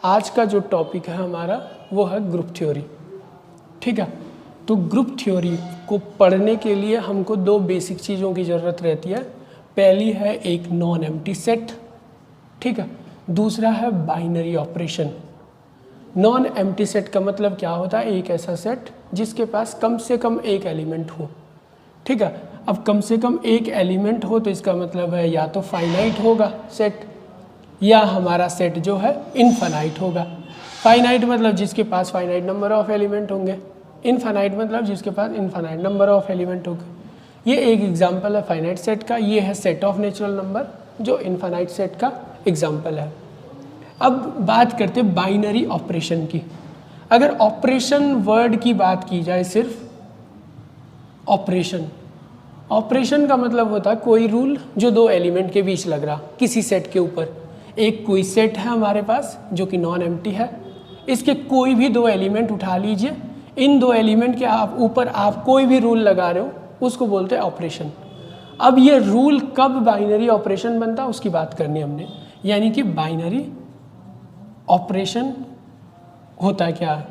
आज का जो टॉपिक है हमारा वो है ग्रुप थ्योरी। ठीक है, तो ग्रुप थ्योरी को पढ़ने के लिए हमको दो बेसिक चीज़ों की ज़रूरत रहती है। पहली है एक नॉन एम्प्टी सेट, ठीक है, दूसरा है binary operation. Non empty set का मतलब क्या होता है? एक ऐसा सेट जिसके पास कम से कम एक एलिमेंट हो। ठीक है, अब कम से कम एक एलिमेंट हो तो इसका मतलब है या तो फाइनाइट होगा सेट, या हमारा सेट जो है इनफाइनाइट होगा। फाइनाइट मतलब जिसके पास फाइनाइट नंबर ऑफ एलिमेंट होंगे, इनफाइनाइट मतलब जिसके पास इनफाइनाइट नंबर ऑफ एलिमेंट होंगे। ये एक एग्जांपल है फाइनाइट सेट का, ये है सेट ऑफ नेचुरल नंबर जो इनफाइनाइट सेट का एग्जांपल है। अब बात करते हैं बाइनरी ऑपरेशन की। अगर ऑपरेशन वर्ड की बात की जाए, सिर्फ ऑपरेशन, ऑपरेशन का मतलब होता है कोई रूल जो दो एलिमेंट के बीच लग रहा किसी सेट के ऊपर। एक कोई सेट है हमारे पास जो कि नॉन एम्प्टी है, इसके कोई भी दो एलिमेंट उठा लीजिए, इन दो एलिमेंट के आप ऊपर आप कोई भी रूल लगा रहे हो उसको बोलते हैं ऑपरेशन। अब ये रूल कब बाइनरी ऑपरेशन बनता है उसकी बात करनी है हमने, यानी कि बाइनरी ऑपरेशन होता है क्या।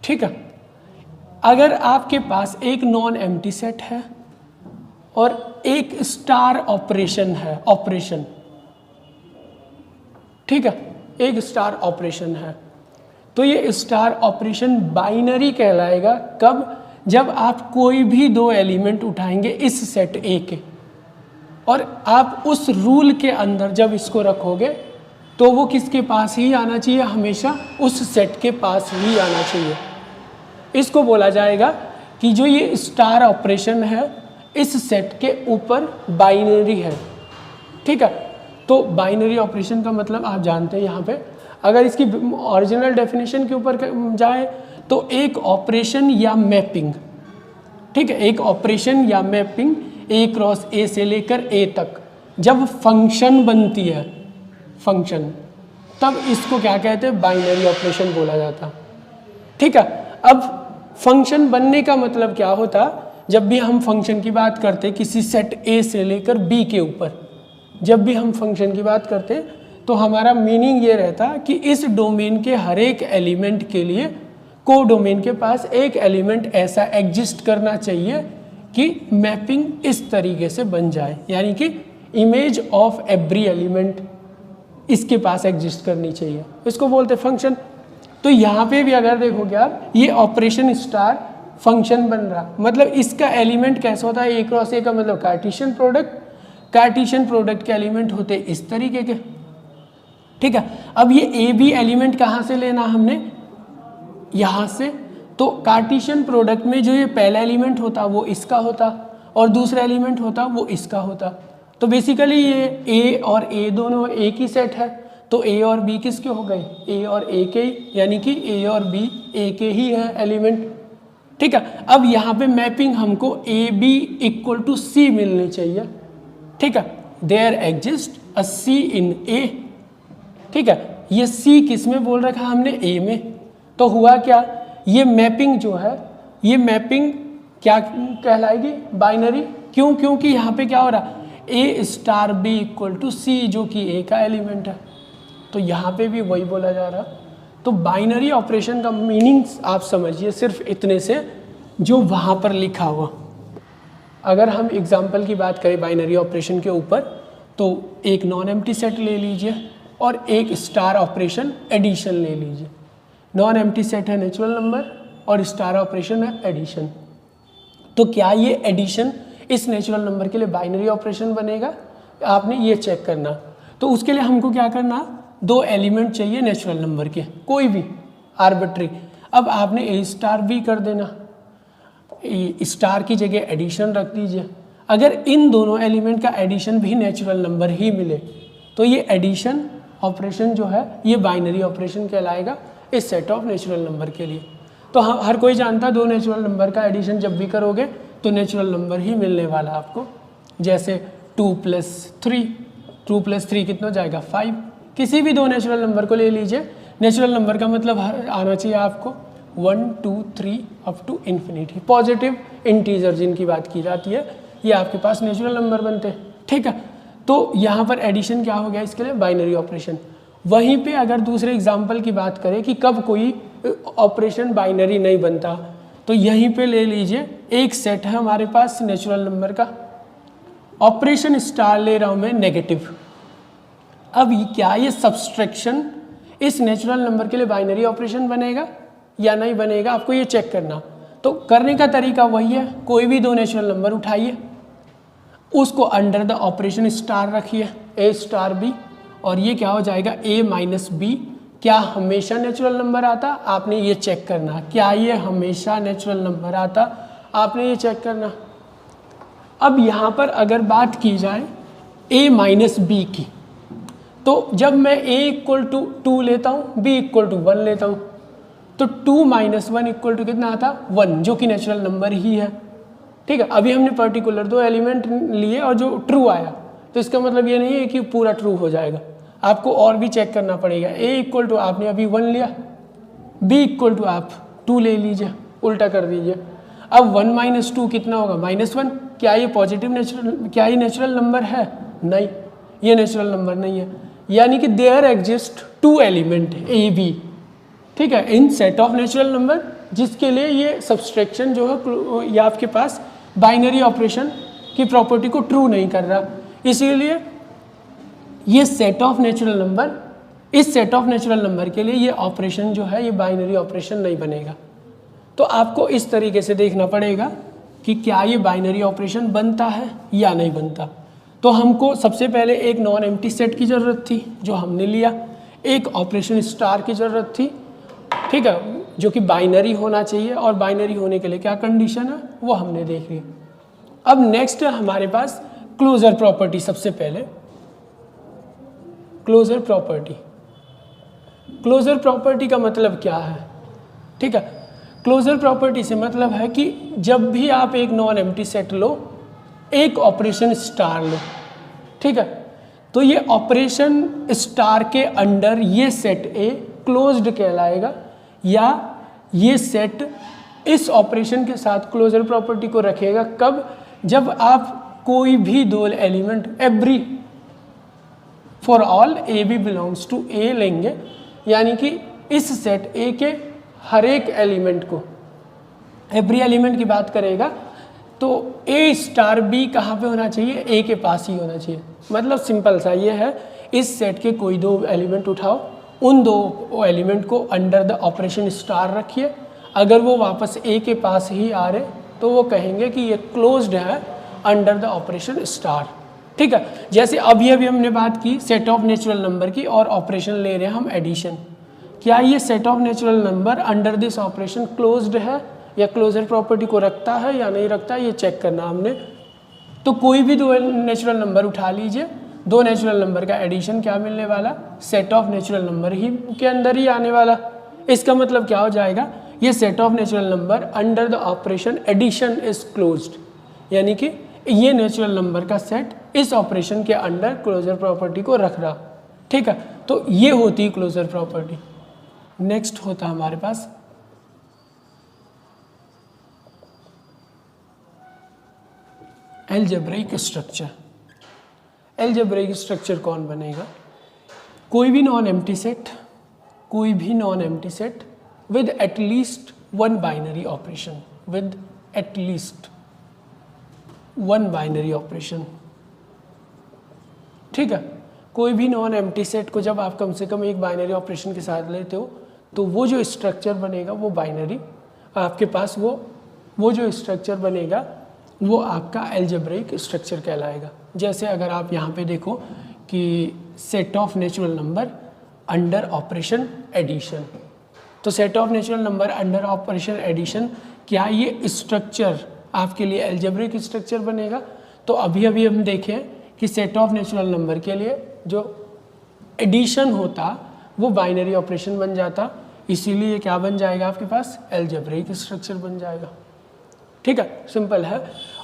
ठीक है, अगर आपके पास एक नॉन एम्प्टी सेट है और एक स्टार ऑपरेशन है, ऑपरेशन, ठीक है, एक स्टार ऑपरेशन है, तो ये स्टार ऑपरेशन बाइनरी कहलाएगा कब? जब आप कोई भी दो एलिमेंट उठाएंगे इस सेट ए के और आप उस रूल के अंदर जब इसको रखोगे तो वो किसके पास ही आना चाहिए? हमेशा उस सेट के पास ही आना चाहिए। इसको बोला जाएगा कि जो ये स्टार ऑपरेशन है इस सेट के ऊपर बाइनरी है। ठीक है, तो बाइनरी ऑपरेशन का मतलब आप जानते हैं। यहाँ पे अगर इसकी ओरिजिनल डेफिनेशन के ऊपर जाए तो एक ऑपरेशन या मैपिंग, ठीक है, एक ऑपरेशन या मैपिंग ए क्रॉस ए से लेकर ए तक जब फंक्शन बनती है, फंक्शन, तब इसको क्या कहते हैं? बाइनरी ऑपरेशन बोला जाता। ठीक है, अब फंक्शन बनने का मतलब क्या होता? जब भी हम फंक्शन की बात करते किसी सेट ए से लेकर बी के ऊपर, जब भी हम फंक्शन की बात करते तो हमारा मीनिंग ये रहता कि इस डोमेन के हर एक एलिमेंट के लिए को डोमेन के पास एक एलिमेंट ऐसा एग्जिस्ट करना चाहिए कि मैपिंग इस तरीके से बन जाए, यानी कि इमेज ऑफ एवरी एलिमेंट इसके पास एग्जिस्ट करनी चाहिए, इसको बोलते फंक्शन। तो यहाँ पे भी अगर देखोगे आप, ये ऑपरेशन स्टार फंक्शन बन रहा, मतलब इसका एलिमेंट कैसा होता है? ए क्रॉस ए का मतलब कार्टेशियन प्रोडक्ट, कार्टेशियन प्रोडक्ट के एलिमेंट होते इस तरीके के। ठीक है, अब ये ए बी एलिमेंट कहाँ से लेना हमने? यहाँ से। तो कार्टेशियन प्रोडक्ट में जो ये पहला एलिमेंट होता वो इसका होता और दूसरा एलिमेंट होता वो इसका होता। तो बेसिकली ये ए और ए दोनों एक ही सेट है, तो ए और बी किसके हो गए? ए और ए के, यानी कि ए और बी ए के ही है एलिमेंट। ठीक है, अब यहाँ पे मैपिंग हमको ए बी इक्वल टू सी मिलनी चाहिए। ठीक है, देयर एग्जिस्ट अ सी इन ए। ठीक है, ये सी किस में बोल रखा हमने? ए में। तो हुआ क्या? ये मैपिंग जो है, ये मैपिंग क्या कहलाएगी? बाइनरी। क्यों? क्योंकि यहाँ पे क्या हो रहा? ए स्टार बी इक्वल टू सी, जो कि ए का एलिमेंट है, तो यहाँ पे भी वही बोला जा रहा। तो बाइनरी ऑपरेशन का मीनिंग आप समझिए सिर्फ इतने से, जो वहाँ पर लिखा हुआ। अगर हम एग्जाम्पल की बात करें बाइनरी ऑपरेशन के ऊपर, तो एक नॉन एम्प्टी सेट ले लीजिए और एक स्टार ऑपरेशन एडिशन ले लीजिए। नॉन एम्प्टी सेट है नेचुरल नंबर और स्टार ऑपरेशन है एडिशन। तो क्या ये एडिशन इस नेचुरल नंबर के लिए बाइनरी ऑपरेशन बनेगा? आपने ये चेक करना। तो उसके लिए हमको क्या करना? दो एलिमेंट चाहिए नेचुरल नंबर के, कोई भी आर्बिट्री। अब आपने ए स्टार बी कर देना, स्टार की जगह एडिशन रख दीजिए। अगर इन दोनों एलिमेंट का एडिशन भी नेचुरल नंबर ही मिले तो ये एडिशन ऑपरेशन जो है ये बाइनरी ऑपरेशन कहलाएगा इस सेट ऑफ नेचुरल नंबर के लिए। तो हर कोई जानता है दो नेचुरल नंबर का एडिशन जब भी करोगे तो नेचुरल नंबर ही मिलने वाला आपको। जैसे 2 + 3, 2 + 3 कितना जाएगा? 5। किसी भी दो नेचुरल नंबर को ले लीजिए, नेचुरल नंबर का मतलब आना चाहिए आपको 1 2 3 up to infinity. Positive integer जिनकी बात की जाती है ये आपके पास नेचुरल नंबर बनते हैं। ठीक है, तो यहाँ पर एडिशन क्या हो गया? इसके लिए बाइनरी ऑपरेशन। वहीं पे अगर दूसरे एग्जाम्पल की बात करें कि कब कोई ऑपरेशन बाइनरी नहीं बनता, तो यहीं पे ले लीजिए एक सेट है हमारे पास नेचुरल नंबर का, ऑपरेशन स्टार ले रहा हूँ मैं नेगेटिव। अब क्या ये सब्सट्रैक्शन इस नेचुरल नंबर के लिए बाइनरी ऑपरेशन बनेगा या नहीं बनेगा, आपको ये चेक करना। तो करने का तरीका वही है, कोई भी दो नेचुरल नंबर उठाइए, उसको अंडर द ऑपरेशन स्टार रखिए, ए स्टार बी, और ये क्या हो जाएगा ए माइनस बी। क्या हमेशा नेचुरल नंबर आता, आपने ये चेक करना। क्या ये हमेशा नेचुरल नंबर आता, आपने ये चेक करना। अब यहाँ पर अगर बात की जाए a माइनस बी की, तो जब मैं a इक्वल टू 2 लेता हूँ, b इक्वल टू 1 लेता हूँ, तो 2 माइनस 1 इक्वल टू कितना आता, 1, जो कि नेचुरल नंबर ही है। ठीक है, अभी हमने पर्टिकुलर दो एलिमेंट लिए और जो ट्रू आया, तो इसका मतलब ये नहीं है कि पूरा ट्रू हो जाएगा, आपको और भी चेक करना पड़ेगा। a इक्वल टू आपने अभी 1 लिया, b इक्वल टू आप 2 ले लीजिए, उल्टा कर दीजिए। अब 1 माइनस 2 कितना होगा, -1। क्या ये पॉजिटिव नेचुरल, क्या ये नेचुरल नंबर है, नहीं, ये नेचुरल नंबर नहीं है। यानी कि there exist 2 element a b, ठीक है, in set of natural number, जिसके लिए ये सब्सट्रैक्शन जो है ये आपके पास बाइनरी ऑपरेशन की प्रॉपर्टी को ट्रू नहीं कर रहा। इसीलिए ये सेट ऑफ नेचुरल नंबर, इस सेट ऑफ नेचुरल नंबर के लिए ये ऑपरेशन जो है ये बाइनरी ऑपरेशन नहीं बनेगा। तो आपको इस तरीके से देखना पड़ेगा कि क्या ये बाइनरी ऑपरेशन बनता है या नहीं बनता। तो हमको सबसे पहले एक नॉन एम्प्टी सेट की ज़रूरत थी जो हमने लिया, एक ऑपरेशन स्टार की ज़रूरत थी, ठीक है, जो कि बाइनरी होना चाहिए, और बाइनरी होने के लिए क्या कंडीशन है वो हमने देख ली। अब नेक्स्ट है हमारे पास क्लोजर प्रॉपर्टी। सबसे पहले क्लोजर प्रॉपर्टी, क्लोजर प्रॉपर्टी का मतलब क्या है, ठीक है, क्लोजर प्रॉपर्टी से मतलब है कि जब भी आप एक नॉन एम्प्टी सेट लो, एक ऑपरेशन स्टार लो, ठीक है, तो ये ऑपरेशन स्टार के अंडर ये सेट ए क्लोज्ड कहलाएगा, या ये सेट इस ऑपरेशन के साथ क्लोजर प्रॉपर्टी को रखेगा कब, जब आप कोई भी दो element every for all A B belongs to A लेंगे, यानी कि इस सेट ए के हर एक एलिमेंट को, एवरी एलिमेंट की बात करेगा तो ए स्टार बी कहाँ पे होना चाहिए, ए के पास ही होना चाहिए। मतलब सिंपल सा ये है, इस सेट के कोई दो एलिमेंट उठाओ, उन दो एलिमेंट को अंडर द ऑपरेशन स्टार रखिए, अगर वो वापस ए के पास ही आ रहे तो वो कहेंगे कि ये क्लोज्ड है अंडर द ऑपरेशन स्टार, ठीक है। जैसे अभी हमने बात की सेट ऑफ नेचुरल नंबर की, और ऑपरेशन ले रहे हैं हम एडिशन। क्या ये set of natural number under this operation closed है या क्लोजर प्रॉपर्टी को रखता है या नहीं रखता, ये चेक करना हमने। तो कोई भी दो नेचुरल नंबर उठा लीजिए, दो नेचुरल नंबर का एडिशन क्या मिलने वाला, सेट ऑफ नेचुरल नंबर ही के अंदर ही आने वाला। इसका मतलब क्या हो जाएगा, ये set of natural number under the operation addition is closed, यानी कि ये नेचुरल नंबर का सेट इस ऑपरेशन के अंडर क्लोजर प्रॉपर्टी को रख रहा, ठीक है। तो ये होती है क्लोजर प्रॉपर्टी। नेक्स्ट होता है हमारे पास एल्जेब्रिक स्ट्रक्चर। एल्जेब्रिक स्ट्रक्चर कौन बनेगा, कोई भी नॉन एम्प्टी सेट, कोई भी non empty set with at least one binary operation, with at least one binary operation, ठीक है। कोई भी नॉन एम्प्टी सेट को जब आप कम से कम एक बाइनरी ऑपरेशन के साथ लेते हो तो वो जो स्ट्रक्चर बनेगा वो बाइनरी आपके पास, वो जो स्ट्रक्चर बनेगा वो आपका एल्जेब्रिक स्ट्रक्चर कहलाएगा। जैसे अगर आप यहाँ पे देखो कि set of natural number under operation addition, तो set of natural number under operation addition, क्या ये स्ट्रक्चर आपके लिए एल्जेब्रिक स्ट्रक्चर बनेगा। तो अभी हम देखें कि सेट ऑफ नेचुरल नंबर के लिए जो एडिशन होता वो बाइनरी ऑपरेशन बन जाता, इसीलिए क्या बन जाएगा आपके पास, एल्जेब्रिक स्ट्रक्चर बन जाएगा, ठीक है, सिंपल है।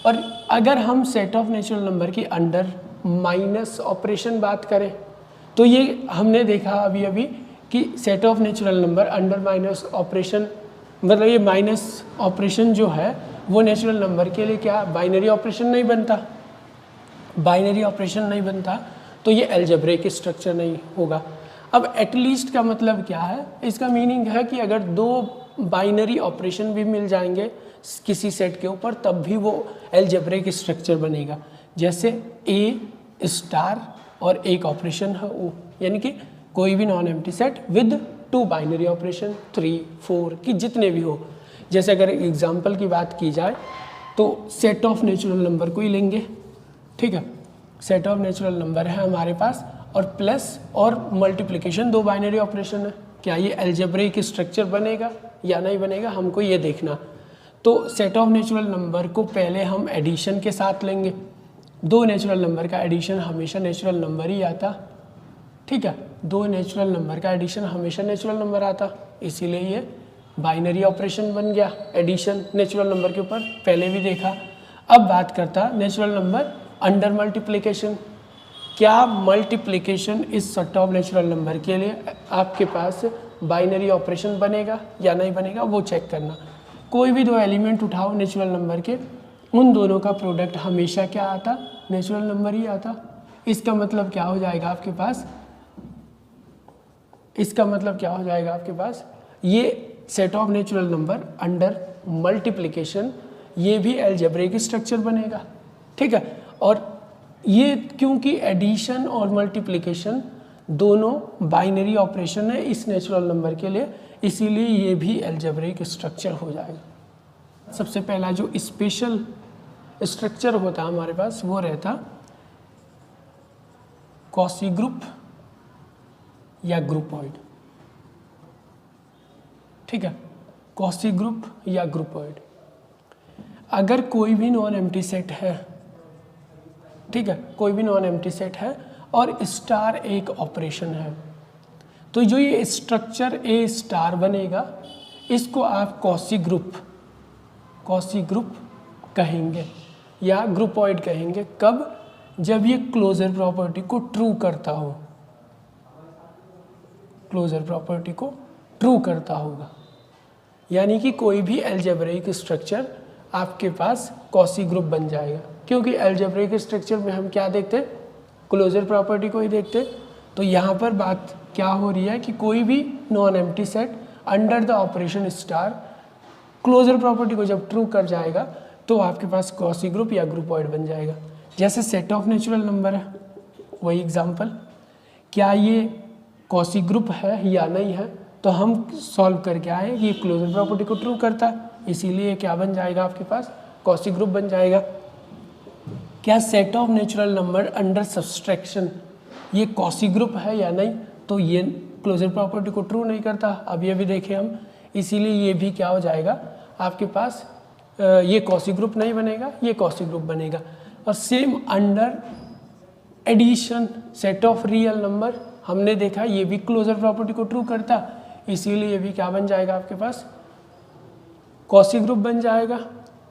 और अगर हम सेट ऑफ नेचुरल नंबर की अंडर माइनस ऑपरेशन बात करें तो ये हमने देखा अभी कि set of natural number under minus operation, मतलब ये माइनस ऑपरेशन जो है वो नेचुरल नंबर के लिए क्या बाइनरी ऑपरेशन नहीं बनता, बाइनरी ऑपरेशन नहीं बनता, तो ये एल्जेब्रिक स्ट्रक्चर नहीं होगा। अब एटलीस्ट का मतलब क्या है, इसका मीनिंग है कि अगर दो बाइनरी ऑपरेशन भी मिल जाएंगे किसी सेट के ऊपर तब भी वो अलजेब्रिक स्ट्रक्चर बनेगा। जैसे ए स्टार और एक ऑपरेशन है ओ, यानी कि कोई भी non empty set with 2 binary operation 3, 4 की जितने भी हो। जैसे अगर एग्जांपल की बात की जाए तो सेट ऑफ नेचुरल नंबर को ही लेंगे, ठीक है। सेट ऑफ नेचुरल नंबर है हमारे पास और प्लस और मल्टीप्लिकेशन 2 बाइनरी ऑपरेशन है। क्या ये अलजेब्रिक स्ट्रक्चर बनेगा या नहीं बनेगा, हमको ये देखना। तो सेट ऑफ नेचुरल नंबर को पहले हम एडिशन के साथ लेंगे। 2 नेचुरल नंबर का एडिशन हमेशा नेचुरल नंबर ही आता, ठीक है। 2 नेचुरल नंबर का एडिशन हमेशा नेचुरल नंबर आता, इसीलिए ये बाइनरी ऑपरेशन बन गया एडिशन नेचुरल नंबर के ऊपर, पहले भी देखा। अब बात करता नेचुरल नंबर अंडर मल्टीप्लिकेशन। क्या मल्टीप्लिकेशन इस सेट ऑफ नेचुरल नंबर के लिए आपके पास बाइनरी ऑपरेशन बनेगा या नहीं बनेगा, वो चेक करना। कोई भी 2 एलिमेंट उठाओ नेचुरल नंबर के, उन दोनों का प्रोडक्ट हमेशा क्या आता, नेचुरल नंबर ही आता। इसका मतलब क्या हो जाएगा आपके पास, इसका मतलब क्या हो जाएगा आपके पास, ये set of natural number under multiplication ये भी अलजेब्रिक स्ट्रक्चर बनेगा, ठीक है। और ये क्योंकि एडिशन और मल्टीप्लिकेशन दोनों बाइनरी ऑपरेशन है इस नेचुरल नंबर के लिए, इसीलिए ये भी अलजेब्रिक स्ट्रक्चर हो जाएगा। सबसे पहला जो स्पेशल स्ट्रक्चर होता है हमारे पास वो रहता कॉची ग्रुप या ग्रुपॉइड, ठीक है। कॉची ग्रुप या ग्रुपॉइड। अगर कोई भी नॉन एम्प्टी सेट है, ठीक है, कोई भी नॉन एम्प्टी सेट है और स्टार एक ऑपरेशन है, तो जो ये स्ट्रक्चर ए स्टार बनेगा इसको आप कॉची ग्रुप कहेंगे या ग्रुपॉइड कहेंगे। कब, जब ये क्लोजर प्रॉपर्टी को ट्रू करता हो, क्लोजर प्रॉपर्टी को ट्रू करता होगा, यानी कि कोई भी अलजेब्रिक स्ट्रक्चर आपके पास कॉची ग्रुप बन जाएगा। क्योंकि अलजेब्रिक स्ट्रक्चर में हम क्या देखते, क्लोजर प्रॉपर्टी को ही देखते। तो यहाँ पर बात क्या हो रही है कि कोई भी non empty set under the operation star closure property को जब ट्रू कर जाएगा तो आपके पास कॉची ग्रुप या ग्रुपॉइड बन जाएगा। जैसे सेट ऑफ नेचुरल नंबर है, वही एग्जांपल, क्या ये कॉची ग्रुप है या नहीं है, तो हम सॉल्व करके आए कि ये क्लोजर प्रॉपर्टी को ट्रू करता है, इसीलिए क्या बन जाएगा आपके पास, कॉची ग्रुप बन जाएगा। क्या set of natural number under subtraction ये कॉची ग्रुप है या नहीं, तो ये क्लोजर प्रॉपर्टी को ट्रू नहीं करता। अब ये भी देखें हम, इसीलिए ये भी क्या हो जाएगा आपके पास, ये कॉची ग्रुप नहीं बनेगा, ये कॉची ग्रुप बनेगा। और same under addition set of real number हमने देखा ये भी क्लोजर प्रॉपर्टी को ट्रू करता, इसीलिए ये भी क्या बन जाएगा आपके पास, कॉची ग्रुप बन जाएगा,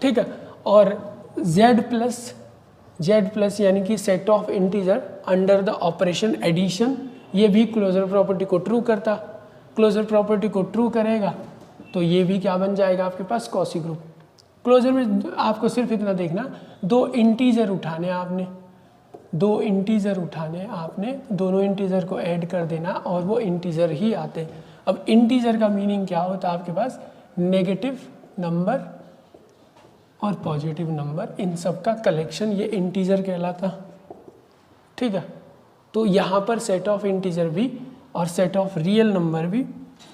ठीक है। और Z प्लस यानी कि set of integer under the operation addition ये भी क्लोजर प्रॉपर्टी को ट्रू करता, क्लोजर प्रॉपर्टी को ट्रू करेगा तो ये भी क्या बन जाएगा आपके पास, कॉची ग्रुप। क्लोजर में आपको सिर्फ इतना देखना, 2 इंटीजर उठाने आपने, 2 इंटीजर उठाने आपने, दोनों इंटीजर को ऐड कर देना और वो इंटीजर ही आते। अब इंटीजर का मीनिंग क्या होता है आपके पास, नेगेटिव नंबर और पॉजिटिव नंबर, इन सब का कलेक्शन ये इंटीजर कहलाता, ठीक है। तो यहाँ पर सेट ऑफ इंटीजर भी और सेट ऑफ रियल नंबर भी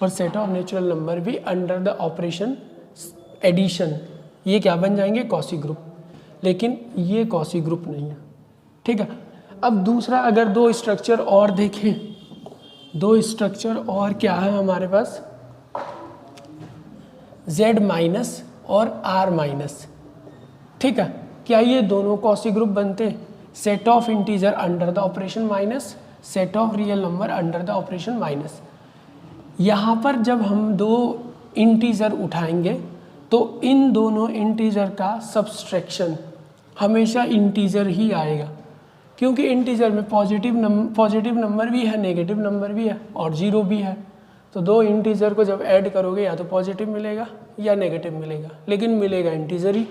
और सेट ऑफ नेचुरल नंबर भी अंडर द ऑपरेशन एडिशन ये क्या बन जाएंगे, कॉची ग्रुप। लेकिन ये कॉची ग्रुप नहीं है, ठीक है। अब दूसरा अगर 2 स्ट्रक्चर और देखें, 2 स्ट्रक्चर और क्या है हमारे पास, Z माइनस और R माइनस, ठीक है। क्या ये दोनों कॉची ग्रुप बनते, set of integer under the operation minus set of real number under the operation minus. यहाँ पर जब हम 2 इंटीजर उठाएंगे तो इन दोनों इंटीजर का सब्सट्रैक्शन हमेशा इंटीजर ही आएगा, क्योंकि इंटीजर में पॉजिटिव नंबर भी है, नेगेटिव नंबर भी है और 0 भी है। तो 2 इंटीजर को जब ऐड करोगे या तो पॉजिटिव मिलेगा या नेगेटिव मिलेगा, लेकिन मिलेगा इंटीजर ही,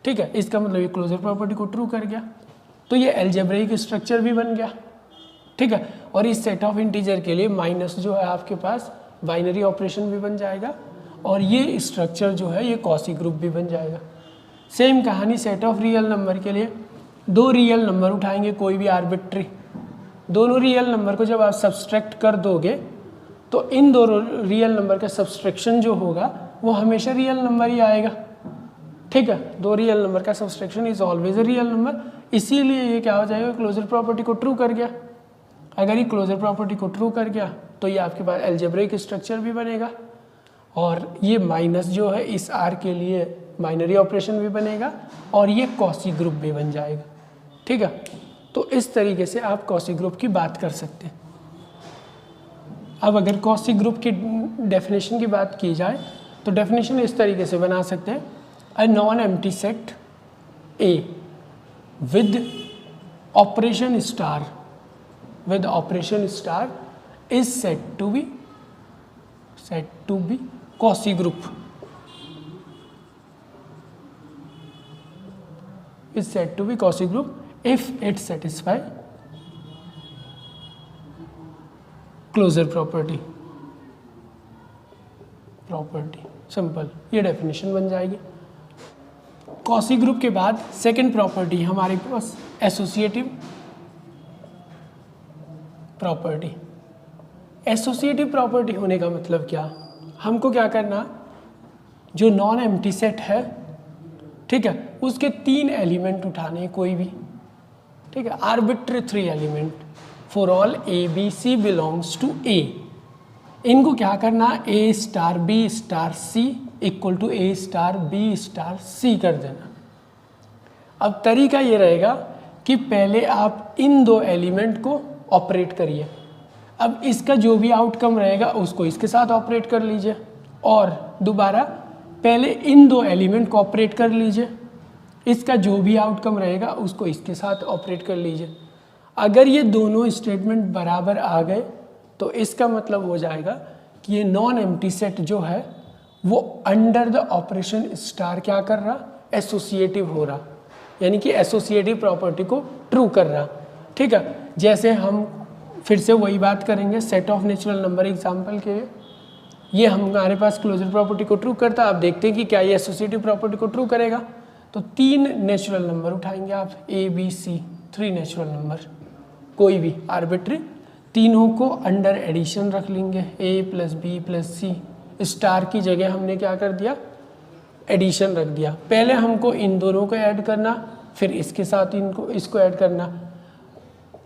ठीक है। इसका मतलब ये क्लोजर प्रॉपर्टी को ट्रू कर गया, तो ये अलजेब्रिक स्ट्रक्चर भी बन गया, ठीक है। और इस सेट ऑफ इंटीजर के लिए माइनस जो है आपके पास बाइनरी ऑपरेशन भी बन जाएगा और ये स्ट्रक्चर जो है ये कॉसी ग्रुप भी बन जाएगा। सेम कहानी सेट ऑफ रियल नंबर के लिए, दो रियल नंबर उठाएंगे कोई भी आर्बिट्री, दोनों रियल नंबर को जब आप सब्सट्रैक्ट कर दोगे तो इन दोनों रियल नंबर का सब्सट्रैक्शन जो होगा वो हमेशा रियल नंबर ही आएगा। ठीक है, दो रियल नंबर का subtraction is always a real number, इसीलिए ये क्या हो जाएगा, क्लोजर प्रॉपर्टी को ट्रू कर गया। अगर ये क्लोजर प्रॉपर्टी को ट्रू कर गया तो ये आपके पास अलजेब्रिक स्ट्रक्चर भी बनेगा और ये माइनस जो है इस आर के लिए बाइनरी ऑपरेशन भी बनेगा और ये कॉसी ग्रुप भी बन जाएगा। ठीक है, तो इस तरीके से आप कॉसी ग्रुप की बात कर सकते हैं। अब अगर कॉसी ग्रुप की डेफिनेशन की बात की जाए तो डेफिनेशन इस तरीके से बना सकते हैं, a non empty set A with operation star is said to be Cauchy group, is said to be Cauchy group if it satisfy closure property। Simple, ये डेफिनेशन बन जाएगी। कॉसी ग्रुप के बाद सेकंड प्रॉपर्टी हमारे पास associative property. Associative property होने का मतलब क्या, हमको क्या करना, जो नॉन एम्प्टी सेट है, ठीक है, उसके 3 एलिमेंट उठाने कोई भी, ठीक है, arbitrary 3 element for all A B C belongs to A. इनको क्या करना, A star B star C equal to A star B star C कर देना। अब तरीका ये रहेगा कि पहले आप इन 2 एलिमेंट को ऑपरेट करिए, अब इसका जो भी आउटकम रहेगा उसको इसके साथ ऑपरेट कर लीजिए और दोबारा पहले इन 2 एलिमेंट को ऑपरेट कर लीजिए, इसका जो भी आउटकम रहेगा उसको इसके साथ ऑपरेट कर लीजिए। अगर ये दोनों स्टेटमेंट बराबर आ गए तो इसका मतलब हो जाएगा कि ये नॉन एम्प्टी सेट जो है वो अंडर द ऑपरेशन स्टार क्या कर रहा, एसोसिएटिव हो रहा, यानी कि एसोसिएटिव प्रॉपर्टी को ट्रू कर रहा। ठीक है, जैसे हम फिर से वही बात करेंगे set of natural number example के लिए, ये हमारे पास क्लोजर प्रॉपर्टी को ट्रू करता है। आप देखते हैं कि क्या ये एसोसिएटिव प्रॉपर्टी को ट्रू करेगा। तो 3 नेचुरल नंबर उठाएंगे आप, A B C, 3 natural number कोई भी आर्बिट्री, तीनों को अंडर एडिशन रख लेंगे, A plus B plus C, star की जगह हमने क्या कर दिया, एडिशन रख दिया। पहले हमको इन दोनों को ऐड करना, फिर इसके साथ इसको ऐड करना,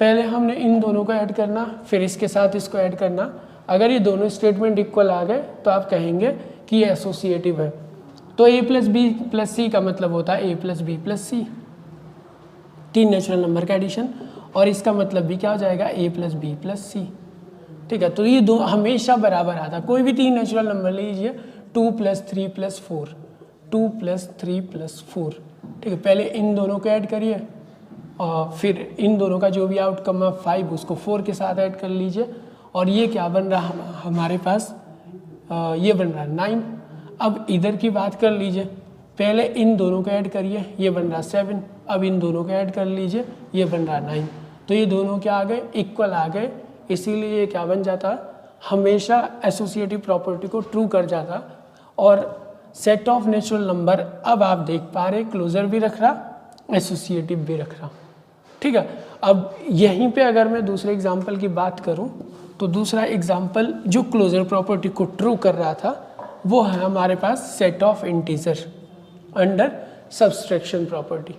पहले हमने इन दोनों को ऐड करना, फिर इसके साथ इसको ऐड करना। अगर ये दोनों स्टेटमेंट इक्वल आ गए तो आप कहेंगे कि ये एसोसिएटिव है। तो ए प्लस बी प्लस सी का मतलब होता है ए प्लस बी प्लस सी, 3 नेचुरल नंबर का एडिशन, और इसका मतलब भी क्या हो जाएगा, ए प्लस बी प्लस सी। ठीक है, तो ये दो हमेशा बराबर आता, कोई भी 3 नेचुरल नंबर लीजिए, 2 + 3 + 4, 2 + 3 + 4। ठीक है, पहले इन दोनों को ऐड करिए और फिर इन दोनों का जो भी आउटकम है 5 उसको 4 के साथ ऐड कर लीजिए और ये क्या बन रहा हमारे पास, ये बन रहा है 9। अब इधर की बात कर लीजिए, पहले इन दोनों को ऐड करिए, ये बन रहा 7, अब इन दोनों को ऐड कर लीजिए, ये बन रहा 9। तो ये दोनों क्या आ गए, इक्वल आ गए, इसीलिए ये क्या बन जाता, हमेशा एसोसिएटिव प्रॉपर्टी को ट्रू कर जाता। और सेट ऑफ नेचुरल नंबर अब आप देख पा रहे क्लोजर भी रख रहा, एसोसिएटिव भी रख रहा। ठीक है, अब यहीं पे अगर मैं दूसरे एग्जाम्पल की बात करूं तो दूसरा एग्जाम्पल जो क्लोजर प्रॉपर्टी को ट्रू कर रहा था वो है हमारे पास set of integer under subtraction property.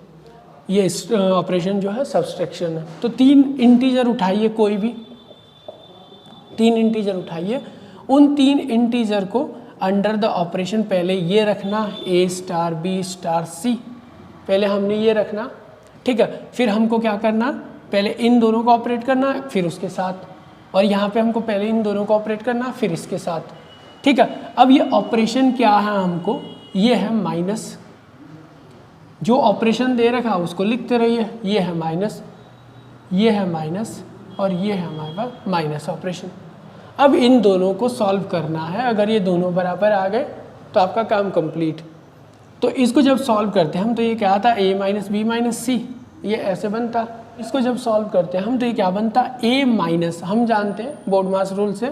ये ऑपरेशन जो है सब्सट्रैक्शन है। तो 3 इंटीजर उठाइए, कोई भी 3 इंटीजर उठाइए, उन 3 इंटीजर को अंडर द ऑपरेशन पहले ये रखना, ए स्टार बी स्टार सी, पहले हमने ये रखना। ठीक है, फिर हमको क्या करना, पहले इन दोनों को ऑपरेट करना, फिर उसके साथ, और यहाँ पे हमको पहले इन दोनों को ऑपरेट करना, फिर इसके साथ। ठीक है, अब ये ऑपरेशन क्या है हमको, ये है माइनस, जो ऑपरेशन दे रखा उसको लिखते रहिए, ये है माइनस, ये है माइनस और ये है हमारे पास माइनस ऑपरेशन। अब इन दोनों को सॉल्व करना है, अगर ये दोनों बराबर आ गए तो आपका काम कंप्लीट। तो इसको जब सॉल्व करते हैं हम तो ये क्या आता, a - b - c, ये ऐसे बनता, इसको जब सॉल्व करते हैं हम तो ये क्या बनता a माइनस, हम जानते हैं बोर्ड मास रूल से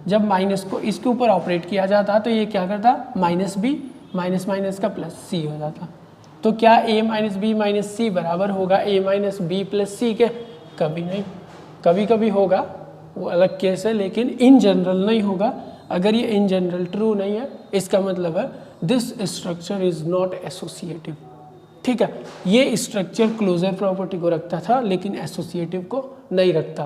जब माइनस को इसके ऊपर ऑपरेट किया जाता तो ये क्या करता माइनस बी माइनस माइनस का प्लस सी हो जाता। तो क्या a माइनस बी माइनस सी बराबर होगा a माइनस बी प्लस सी के? कभी नहीं, कभी कभी होगा, वो अलग केस है, लेकिन इन जनरल नहीं होगा। अगर ये इन जनरल ट्रू नहीं है इसका मतलब है this structure is not associative. ठीक है, ये स्ट्रक्चर क्लोजर प्रॉपर्टी को रखता था लेकिन एसोसिएटिव को नहीं रखता।